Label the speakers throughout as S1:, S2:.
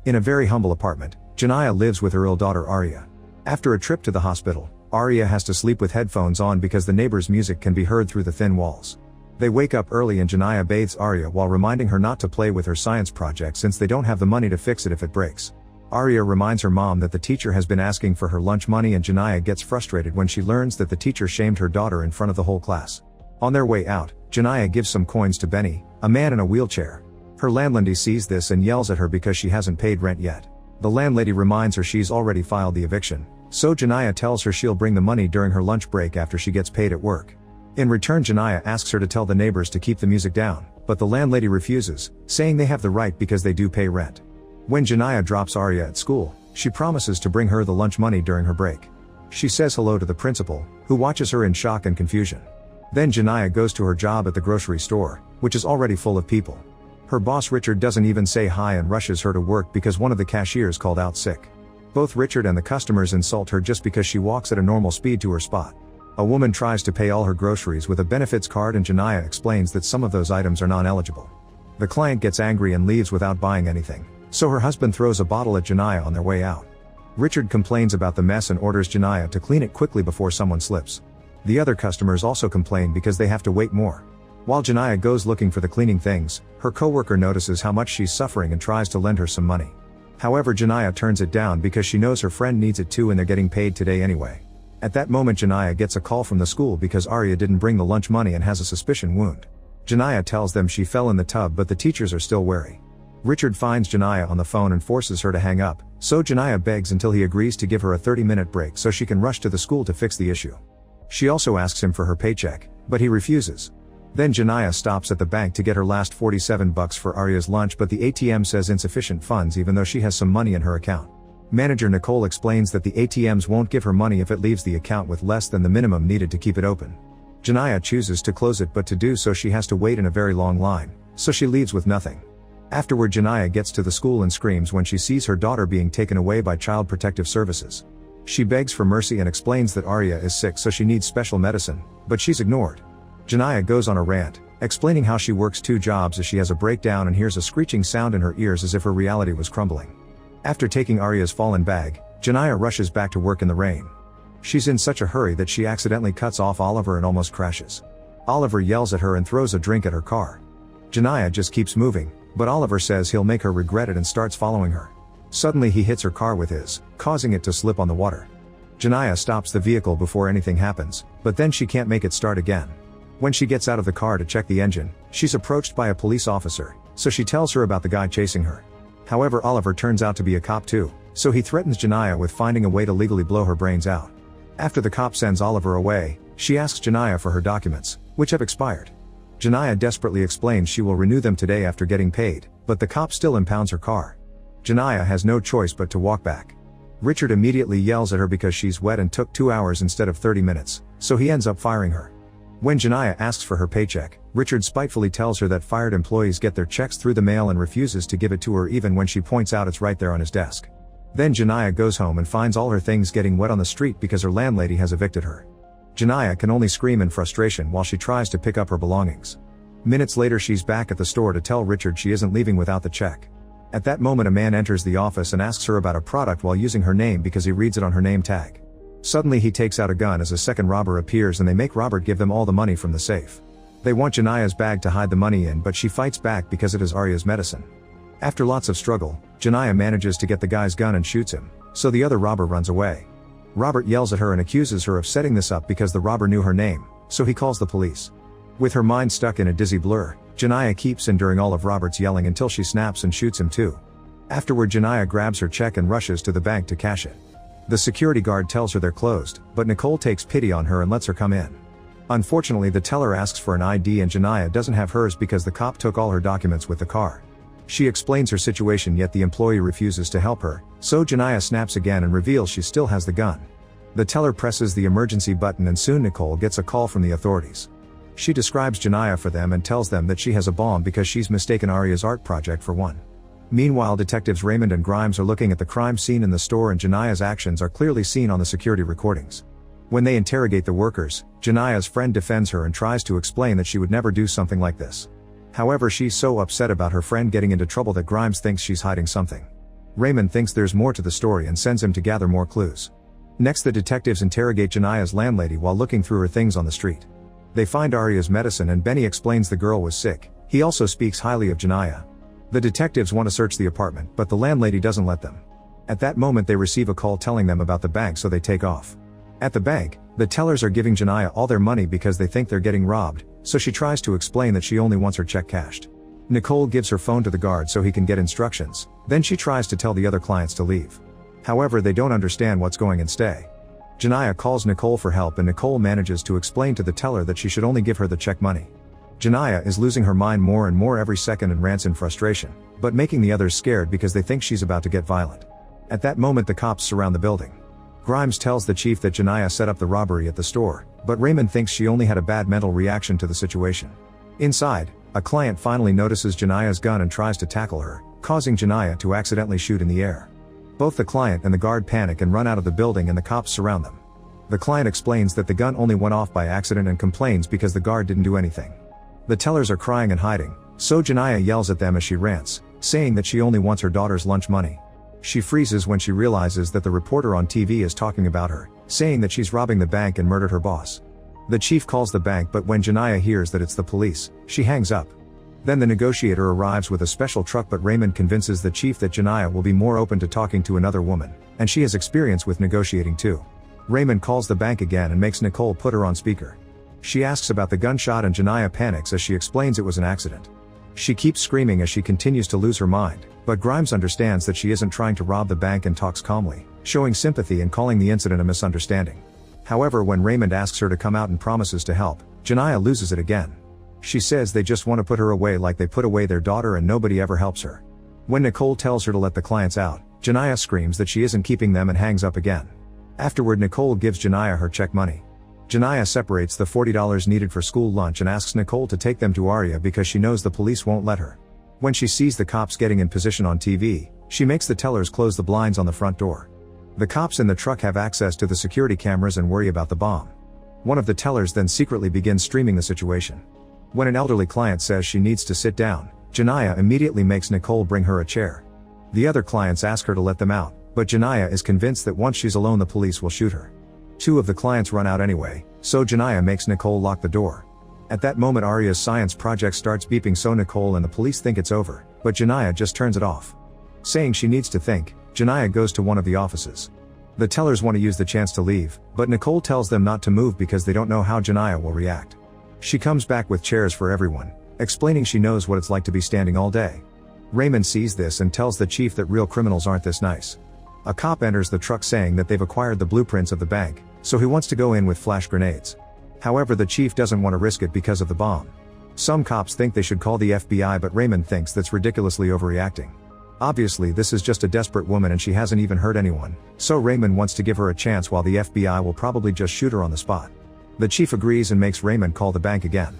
S1: In a very humble apartment, Janaya lives with her ill daughter Arya. After a trip to the hospital, Arya has to sleep with headphones on because the neighbor's music can be heard through the thin walls. They wake up early and Janaya bathes Arya while reminding her not to play with her science project since they don't have the money to fix it if it breaks. Arya reminds her mom that the teacher has been asking for her lunch money and Janaya gets frustrated when she learns that the teacher shamed her daughter in front of the whole class. On their way out, Janaya gives some coins to Benny, a man in a wheelchair. Her landlady sees this and yells at her because she hasn't paid rent yet. The landlady reminds her she's already filed the eviction, so Janaya tells her she'll bring the money during her lunch break after she gets paid at work. In return, Janaya asks her to tell the neighbors to keep the music down, but the landlady refuses, saying they have the right because they do pay rent. When Janaya drops Arya at school, she promises to bring her the lunch money during her break. She says hello to the principal, who watches her in shock and confusion. Then Janaya goes to her job at the grocery store, which is already full of people. Her boss Richard doesn't even say hi and rushes her to work because one of the cashiers called out sick. Both Richard and the customers insult her just because she walks at a normal speed to her spot. A woman tries to pay all her groceries with a benefits card and Janaya explains that some of those items are non-eligible. The client gets angry and leaves without buying anything, so her husband throws a bottle at Janaya on their way out. Richard complains about the mess and orders Janaya to clean it quickly before someone slips. The other customers also complain because they have to wait more. While Janaya goes looking for the cleaning things, her coworker notices how much she's suffering and tries to lend her some money. However, Janaya turns it down because she knows her friend needs it too and they're getting paid today anyway. At that moment, Janaya gets a call from the school because Arya didn't bring the lunch money and has a suspicion wound. Janaya tells them she fell in the tub, but the teachers are still wary. Richard finds Janaya on the phone and forces her to hang up, so Janaya begs until he agrees to give her a 30-minute break so she can rush to the school to fix the issue. She also asks him for her paycheck, but he refuses. Then Janaya stops at the bank to get her last $47 for Arya's lunch, but the ATM says insufficient funds even though she has some money in her account. Manager Nicole explains that the ATMs won't give her money if it leaves the account with less than the minimum needed to keep it open. Janaya chooses to close it, but to do so she has to wait in a very long line, so she leaves with nothing. Afterward, Janaya gets to the school and screams when she sees her daughter being taken away by Child Protective Services. She begs for mercy and explains that Arya is sick so she needs special medicine, but she's ignored. Janaya goes on a rant, explaining how she works 2 jobs as she has a breakdown and hears a screeching sound in her ears as if her reality was crumbling. After taking Arya's fallen bag, Janaya rushes back to work in the rain. She's in such a hurry that she accidentally cuts off Oliver and almost crashes. Oliver yells at her and throws a drink at her car. Janaya just keeps moving, but Oliver says he'll make her regret it and starts following her. Suddenly he hits her car with his, causing it to slip on the water. Janaya stops the vehicle before anything happens, but then she can't make it start again. When she gets out of the car to check the engine, she's approached by a police officer, so she tells her about the guy chasing her. However, Oliver turns out to be a cop too, so he threatens Janaya with finding a way to legally blow her brains out. After the cop sends Oliver away, she asks Janaya for her documents, which have expired. Janaya desperately explains she will renew them today after getting paid, but the cop still impounds her car. Janaya has no choice but to walk back. Richard immediately yells at her because she's wet and took 2 hours instead of 30 minutes, so he ends up firing her. When Janaya asks for her paycheck, Richard spitefully tells her that fired employees get their checks through the mail and refuses to give it to her even when she points out it's right there on his desk. Then Janaya goes home and finds all her things getting wet on the street because her landlady has evicted her. Janaya can only scream in frustration while she tries to pick up her belongings. Minutes later, she's back at the store to tell Richard she isn't leaving without the check. At that moment, a man enters the office and asks her about a product while using her name because he reads it on her name tag. Suddenly he takes out a gun as a second robber appears and they make Robert give them all the money from the safe. They want Janaya's bag to hide the money in, but she fights back because it is Arya's medicine. After lots of struggle, Janaya manages to get the guy's gun and shoots him, so the other robber runs away. Robert yells at her and accuses her of setting this up because the robber knew her name, so he calls the police. With her mind stuck in a dizzy blur, Janaya keeps enduring all of Robert's yelling until she snaps and shoots him too. Afterward, Janaya grabs her check and rushes to the bank to cash it. The security guard tells her they're closed, but Nicole takes pity on her and lets her come in. Unfortunately, the teller asks for an ID and Janaya doesn't have hers because the cop took all her documents with the car. She explains her situation, yet the employee refuses to help her, so Janaya snaps again and reveals she still has the gun. The teller presses the emergency button and soon Nicole gets a call from the authorities. She describes Janaya for them and tells them that she has a bomb because she's mistaken Arya's art project for one. Meanwhile, detectives Raymond and Grimes are looking at the crime scene in the store and Janaya's actions are clearly seen on the security recordings. When they interrogate the workers, Janaya's friend defends her and tries to explain that she would never do something like this. However, she's so upset about her friend getting into trouble that Grimes thinks she's hiding something. Raymond thinks there's more to the story and sends him to gather more clues. Next, the detectives interrogate Janaya's landlady while looking through her things on the street. They find Arya's medicine and Benny explains the girl was sick. He also speaks highly of Janaya. The detectives want to search the apartment, but the landlady doesn't let them. At that moment they receive a call telling them about the bank, so they take off. At the bank, the tellers are giving Janaya all their money because they think they're getting robbed, so she tries to explain that she only wants her check cashed. Nicole gives her phone to the guard so he can get instructions, then she tries to tell the other clients to leave. However, they don't understand what's going and stay. Janaya calls Nicole for help and Nicole manages to explain to the teller that she should only give her the check money. Janaya is losing her mind more and more every second and rants in frustration, but making the others scared because they think she's about to get violent. At that moment the cops surround the building. Grimes tells the chief that Janaya set up the robbery at the store, but Raymond thinks she only had a bad mental reaction to the situation. Inside, a client finally notices Janaya's gun and tries to tackle her, causing Janaya to accidentally shoot in the air. Both the client and the guard panic and run out of the building and the cops surround them. The client explains that the gun only went off by accident and complains because the guard didn't do anything. The tellers are crying and hiding, so Janaya yells at them as she rants, saying that she only wants her daughter's lunch money. She freezes when she realizes that the reporter on TV is talking about her, saying that she's robbing the bank and murdered her boss. The chief calls the bank, but when Janaya hears that it's the police, she hangs up. Then the negotiator arrives with a special truck, but Raymond convinces the chief that Janaya will be more open to talking to another woman, and she has experience with negotiating too. Raymond calls the bank again and makes Nicole put her on speaker. She asks about the gunshot and Janaya panics as she explains it was an accident. She keeps screaming as she continues to lose her mind, but Grimes understands that she isn't trying to rob the bank and talks calmly, showing sympathy and calling the incident a misunderstanding. However, when Raymond asks her to come out and promises to help, Janaya loses it again. She says they just want to put her away like they put away their daughter and nobody ever helps her. When Nicole tells her to let the clients out, Janaya screams that she isn't keeping them and hangs up again. Afterward, Nicole gives Janaya her check money. Janaya separates the $40 needed for school lunch and asks Nicole to take them to Arya because she knows the police won't let her. When she sees the cops getting in position on TV, she makes the tellers close the blinds on the front door. The cops in the truck have access to the security cameras and worry about the bomb. One of the tellers then secretly begins streaming the situation. When an elderly client says she needs to sit down, Janaya immediately makes Nicole bring her a chair. The other clients ask her to let them out, but Janaya is convinced that once she's alone the police will shoot her. Two of the clients run out anyway, so Janaya makes Nicole lock the door. At that moment Arya's science project starts beeping, so Nicole and the police think it's over, but Janaya just turns it off. Saying she needs to think, Janaya goes to one of the offices. The tellers want to use the chance to leave, but Nicole tells them not to move because they don't know how Janaya will react. She comes back with chairs for everyone, explaining she knows what it's like to be standing all day. Raymond sees this and tells the chief that real criminals aren't this nice. A cop enters the truck saying that they've acquired the blueprints of the bank, so he wants to go in with flash grenades. However, the chief doesn't want to risk it because of the bomb. Some cops think they should call the FBI, but Raymond thinks that's ridiculously overreacting. Obviously this is just a desperate woman and she hasn't even hurt anyone, so Raymond wants to give her a chance while the FBI will probably just shoot her on the spot. The chief agrees and makes Raymond call the bank again.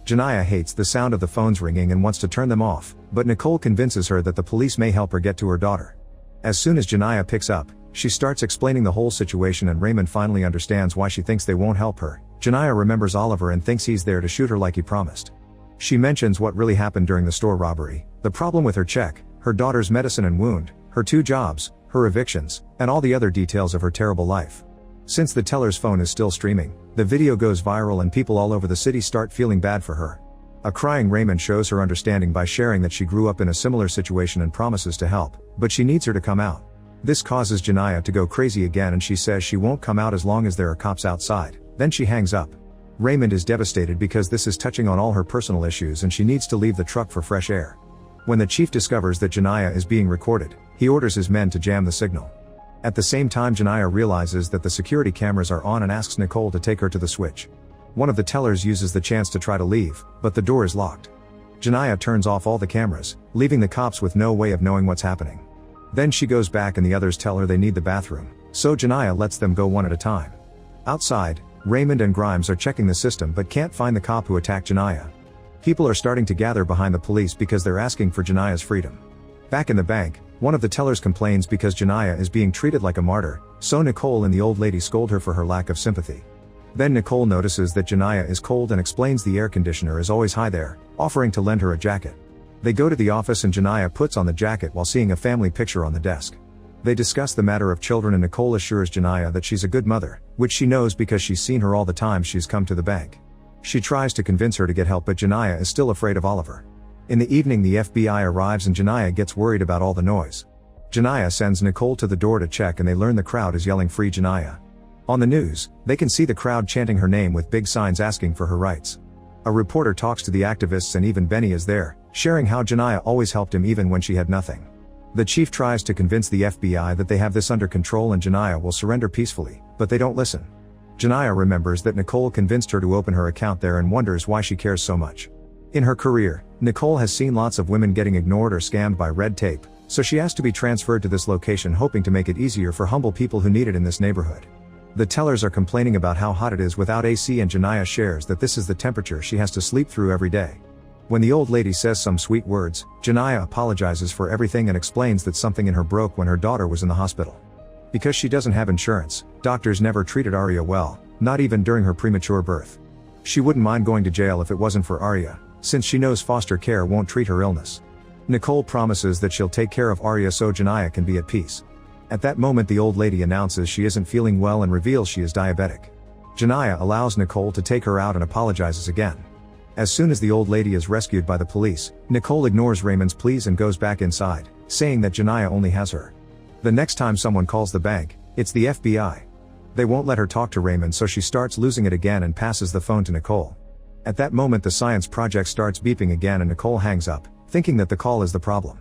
S1: Janaya hates the sound of the phones ringing and wants to turn them off, but Nicole convinces her that the police may help her get to her daughter. As soon as Janaya picks up, she starts explaining the whole situation and Raymond finally understands why she thinks they won't help her. Janaya remembers Oliver and thinks he's there to shoot her like he promised. She mentions what really happened during the store robbery, the problem with her check, her daughter's medicine and wound, her 2 jobs, her evictions, and all the other details of her terrible life. Since the teller's phone is still streaming, the video goes viral and people all over the city start feeling bad for her. A crying Raymond shows her understanding by sharing that she grew up in a similar situation and promises to help, but she needs her to come out. This causes Janaya to go crazy again and she says she won't come out as long as there are cops outside, then she hangs up. Raymond is devastated because this is touching on all her personal issues and she needs to leave the truck for fresh air. When the chief discovers that Janaya is being recorded, he orders his men to jam the signal. At the same time Janaya realizes that the security cameras are on and asks Nicole to take her to the switch. One of the tellers uses the chance to try to leave, but the door is locked. Janaya turns off all the cameras, leaving the cops with no way of knowing what's happening. Then she goes back and the others tell her they need the bathroom, so Janaya lets them go one at a time. Outside, Raymond and Grimes are checking the system but can't find the cop who attacked Janaya. People are starting to gather behind the police because they're asking for Janaya's freedom. Back in the bank, one of the tellers complains because Janaya is being treated like a martyr, so Nicole and the old lady scold her for her lack of sympathy. Then Nicole notices that Janaya is cold and explains the air conditioner is always high there, offering to lend her a jacket. They go to the office and Janiyah puts on the jacket while seeing a family picture on the desk. They discuss the matter of children and Nicole assures Janiyah that she's a good mother, which she knows because she's seen her all the time she's come to the bank. She tries to convince her to get help but Janiyah is still afraid of Oliver. In the evening the FBI arrives and Janiyah gets worried about all the noise. Janiyah sends Nicole to the door to check and they learn the crowd is yelling "Free Janiyah." On the news, they can see the crowd chanting her name with big signs asking for her rights. A reporter talks to the activists and even Benny is there, sharing how Janiyah always helped him even when she had nothing. The chief tries to convince the FBI that they have this under control and Janiyah will surrender peacefully, but they don't listen. Janiyah remembers that Nicole convinced her to open her account there and wonders why she cares so much. In her career, Nicole has seen lots of women getting ignored or scammed by red tape, so she asked to be transferred to this location hoping to make it easier for humble people who need it in this neighborhood. The tellers are complaining about how hot it is without AC and Janiyah shares that this is the temperature she has to sleep through every day. When the old lady says some sweet words, Janiyah apologizes for everything and explains that something in her broke when her daughter was in the hospital. Because she doesn't have insurance, doctors never treated Arya well, not even during her premature birth. She wouldn't mind going to jail if it wasn't for Arya, since she knows foster care won't treat her illness. Nicole promises that she'll take care of Arya so Janiyah can be at peace. At that moment the old lady announces she isn't feeling well and reveals she is diabetic. Janiyah allows Nicole to take her out and apologizes again. As soon as the old lady is rescued by the police, Nicole ignores Raymond's pleas and goes back inside, saying that Janiyah only has her. The next time someone calls the bank, it's the FBI. They won't let her talk to Raymond so she starts losing it again and passes the phone to Nicole. At that moment the science project starts beeping again and Nicole hangs up, thinking that the call is the problem.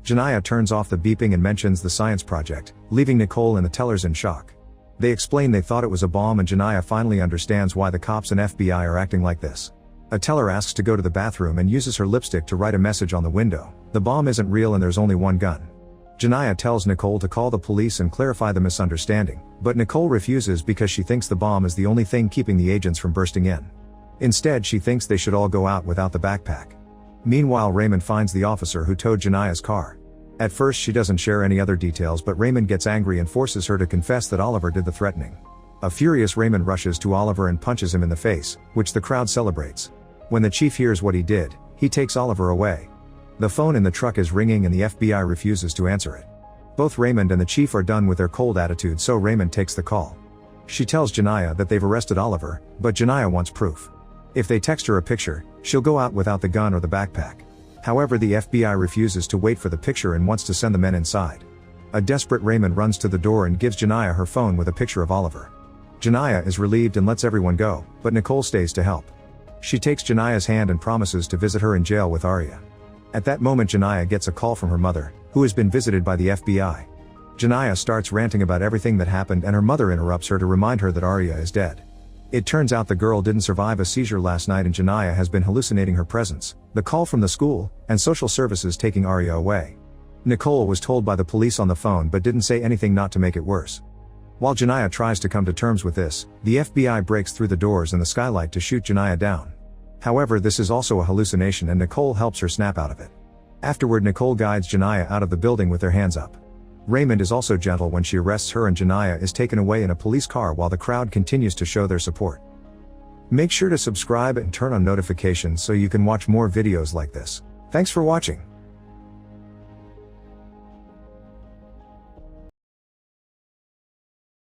S1: Janiyah turns off the beeping and mentions the science project, leaving Nicole and the tellers in shock. They explain they thought it was a bomb and Janiyah finally understands why the cops and FBI are acting like this. A teller asks to go to the bathroom and uses her lipstick to write a message on the window. The bomb isn't real and there's only one gun. Janiyah tells Nicole to call the police and clarify the misunderstanding, but Nicole refuses because she thinks the bomb is the only thing keeping the agents from bursting in. Instead she thinks they should all go out without the backpack. Meanwhile Raymond finds the officer who towed Janiyah's car. At first she doesn't share any other details but Raymond gets angry and forces her to confess that Oliver did the threatening. A furious Raymond rushes to Oliver and punches him in the face, which the crowd celebrates. When the chief hears what he did, he takes Oliver away. The phone in the truck is ringing and the FBI refuses to answer it. Both Raymond and the chief are done with their cold attitude so Raymond takes the call. She tells Janiyah that they've arrested Oliver, but Janiyah wants proof. If they text her a picture, she'll go out without the gun or the backpack. However the FBI refuses to wait for the picture and wants to send the men inside. A desperate Raymond runs to the door and gives Janiyah her phone with a picture of Oliver. Janiyah is relieved and lets everyone go, but Nicole stays to help. She takes Janiyah's hand and promises to visit her in jail with Arya. At that moment Janiyah gets a call from her mother, who has been visited by the FBI. Janiyah starts ranting about everything that happened and her mother interrupts her to remind her that Arya is dead. It turns out the girl didn't survive a seizure last night and Janiyah has been hallucinating her presence, the call from the school, and social services taking Arya away. Nicole was told by the police on the phone but didn't say anything not to make it worse. While Janiyah tries to come to terms with this, the FBI breaks through the doors and the skylight to shoot Janiyah down. However this is also a hallucination and Nicole helps her snap out of it. Afterward Nicole guides Janiyah out of the building with their hands up. Raymond is also gentle when she arrests her and Janiyah is taken away in a police car while the crowd continues to show their support. Make sure to subscribe and turn on notifications so you can watch more videos like this. Thanks for watching.